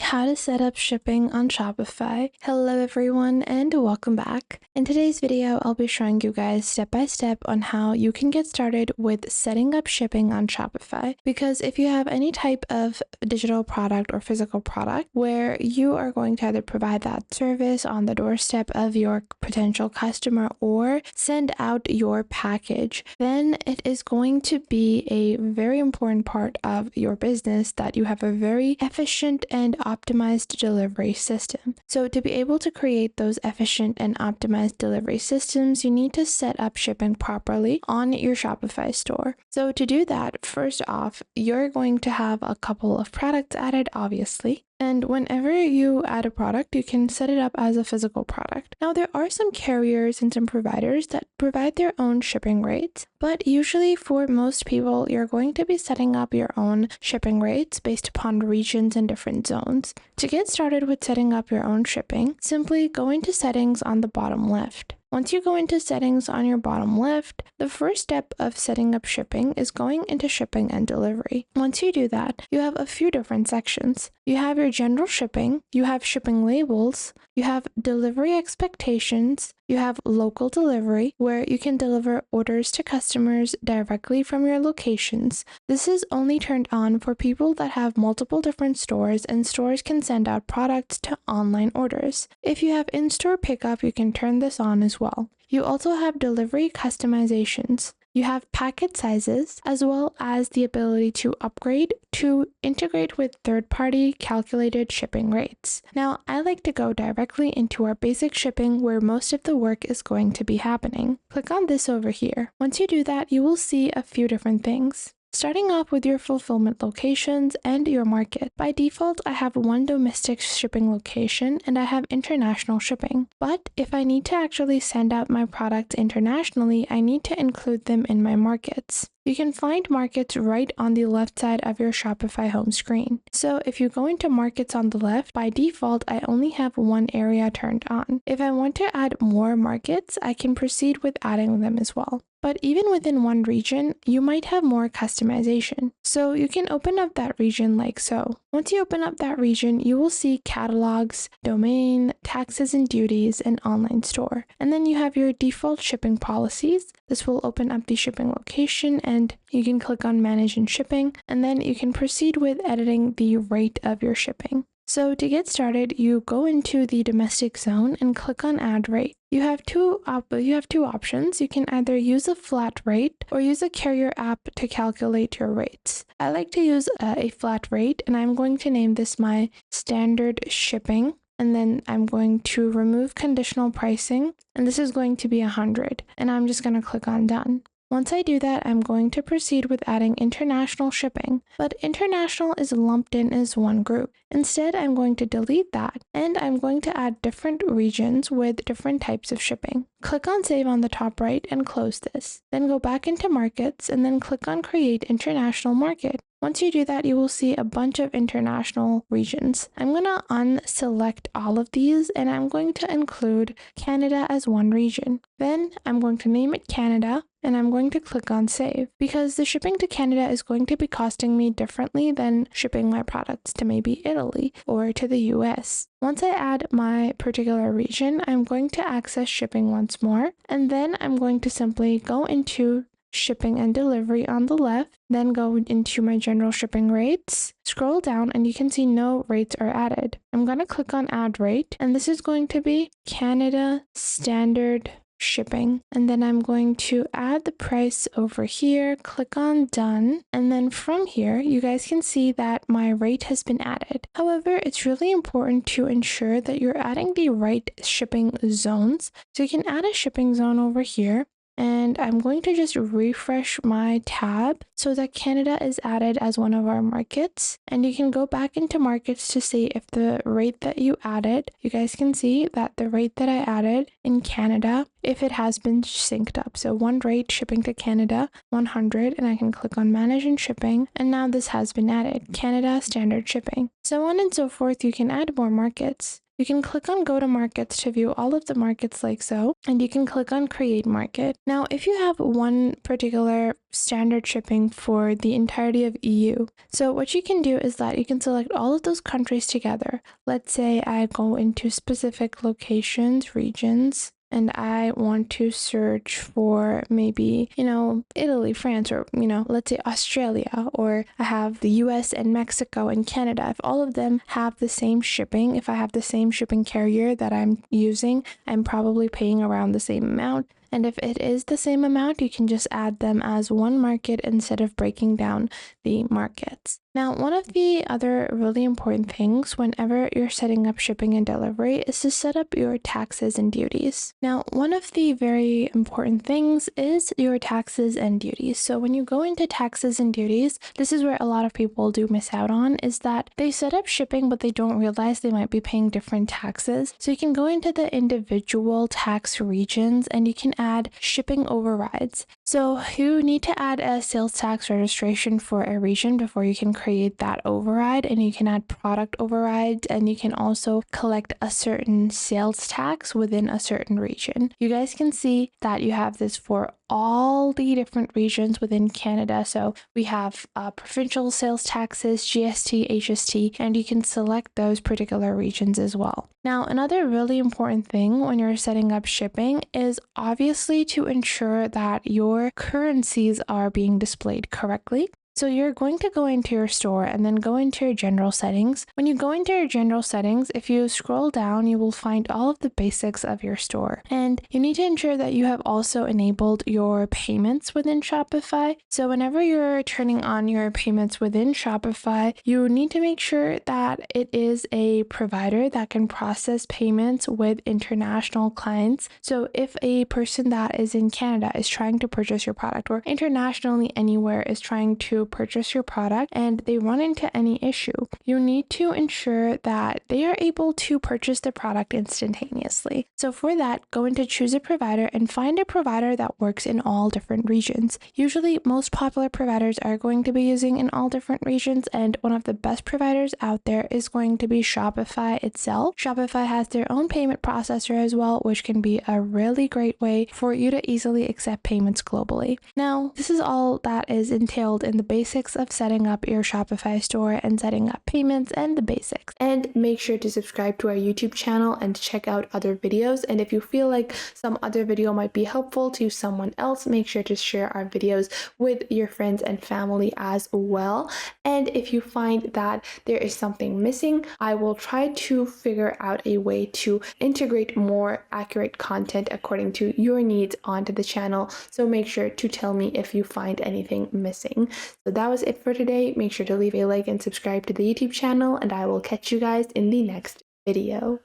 how to set up shipping on Shopify. Hello everyone and welcome back. In today's video, I'll be showing you guys step by step on how you can get started with setting up shipping on Shopify. Because if you have any type of digital product or physical product where you are going to either provide that service on the doorstep of your potential customer or send out your package, then it is going to be a very important part of your business that you have a very efficient and optimized delivery system. So to be able to create those efficient and optimized delivery systems, you need to set up shipping properly on your Shopify store. So to do that, first off, you're going to have a couple of products added, obviously. And whenever you add a product, you can set it up as a physical product. Now, there are some carriers and some providers that provide their own shipping rates, but usually for most people, you're going to be setting up your own shipping rates based upon regions and different zones. To get started with setting up your own shipping, simply go into settings on the bottom left. Once you go into settings on your bottom left, the first step of setting up shipping is going into shipping and delivery. Once you do that, you have a few different sections. You have your general shipping, you have shipping labels, you have delivery expectations, you have local delivery, where you can deliver orders to customers directly from your locations. This is only turned on for people that have multiple different stores, and stores can send out products to online orders. If you have in-store pickup, you can turn this on as well. You also have delivery customizations. You have packet sizes, as well as the ability to upgrade to integrate with third-party calculated shipping rates. Now, I like to go directly into our basic shipping where most of the work is going to be happening. Click on this over here. Once you do that, you will see a few different things. Starting off with your fulfillment locations and your market. By default, I have one domestic shipping location and I have international shipping. But if I need to actually send out my products internationally, I need to include them in my markets. You can find markets right on the left side of your Shopify home screen. So if you go into markets on the left, by default, I only have one area turned on. If I want to add more markets, I can proceed with adding them as well. But even within one region, you might have more customization. So you can open up that region like so. Once you open up that region, you will see catalogs, domain, taxes and duties, and online store. And then you have your default shipping policies. This will open up the shipping location and you can click on manage and shipping, and then you can proceed with editing the rate of your shipping. So to get started, you go into the domestic zone and click on add rate. You have two options. You can either use a flat rate or use a carrier app to calculate your rates. I like to use a flat rate, and I'm going to name this my standard shipping. And then I'm going to remove conditional pricing, and this is going to be 100. And I'm just going to click on done. Once I do that, I'm going to proceed with adding international shipping, but international is lumped in as one group. Instead, I'm going to delete that, and I'm going to add different regions with different types of shipping. Click on save on the top right and close this. Then go back into markets and then click on create international market. Once you do that, you will see a bunch of international regions. I'm going to unselect all of these and I'm going to include Canada as one region. Then I'm going to name it Canada and I'm going to click on save because the shipping to Canada is going to be costing me differently than shipping my products to maybe Italy or to the US. Once I add my particular region, I'm going to access shipping once more, and then I'm going to simply go into shipping and delivery on the left, then go into my general shipping rates, scroll down, and you can see no rates are added. I'm going to click on add rate, and this is going to be Canada standard shipping, and then I'm going to add the price over here, click on done, and then from here you guys can see that my rate has been added. However, it's really important to ensure that you're adding the right shipping zones. So you can add a shipping zone over here, and I'm going to just refresh my tab so that Canada is added as one of our markets. And you can go back into markets to see if the rate that you added, you guys can see that the rate that I added in Canada if it has been synced up. So one rate shipping to Canada, 100, and I can click on manage and shipping, and now this has been added, Canada standard shipping. So on and so forth, you can add more markets. You can click on go to markets to view all of the markets like so, and you can click on create market. Now, if you have one particular standard shipping for the entirety of EU, so what you can do is that you can select all of those countries together. Let's say I go into specific locations, regions, and I want to search for maybe, Italy, France, or, let's say Australia, or I have the US and Mexico and Canada. If all of them have the same shipping, if I have the same shipping carrier that I'm using, I'm probably paying around the same amount. And if it is the same amount, you can just add them as one market instead of breaking down the markets. Now, one of the other really important things whenever you're setting up shipping and delivery is to set up your taxes and duties. Now, one of the very important things is your taxes and duties. So when you go into taxes and duties, this is where a lot of people do miss out on, is that they set up shipping, but they don't realize they might be paying different taxes. So you can go into the individual tax regions and you can add shipping overrides. So you need to add a sales tax registration for a region before you can create that override, and you can add product overrides, and you can also collect a certain sales tax within a certain region. You guys can see that you have this for all the different regions within Canada. So we have provincial sales taxes, GST, HST, and you can select those particular regions as well. Now, another really important thing when you're setting up shipping is obviously to ensure that your currencies are being displayed correctly. So you're going to go into your store and then go into your general settings. When you go into your general settings, if you scroll down, you will find all of the basics of your store. And you need to ensure that you have also enabled your payments within Shopify. So whenever you're turning on your payments within Shopify, you need to make sure that it is a provider that can process payments with international clients. So if a person that is in Canada is trying to purchase your product, or internationally anywhere is trying to purchase your product and they run into any issue, you need to ensure that they are able to purchase the product instantaneously. So for that, go into choose a provider and find a provider that works in all different regions. Usually most popular providers are going to be using in all different regions, and one of the best providers out there is going to be Shopify itself. Shopify has their own payment processor as well, which can be a really great way for you to easily accept payments globally. Now, this is all that is entailed in the basics of setting up your Shopify store and setting up payments and the basics. And make sure to subscribe to our YouTube channel and check out other videos. And if you feel like some other video might be helpful to someone else, make sure to share our videos with your friends and family as well. And if you find that there is something missing, I will try to figure out a way to integrate more accurate content according to your needs onto the channel. So make sure to tell me if you find anything missing. So that was it for today. Make sure to leave a like and subscribe to the YouTube channel, and I will catch you guys in the next video.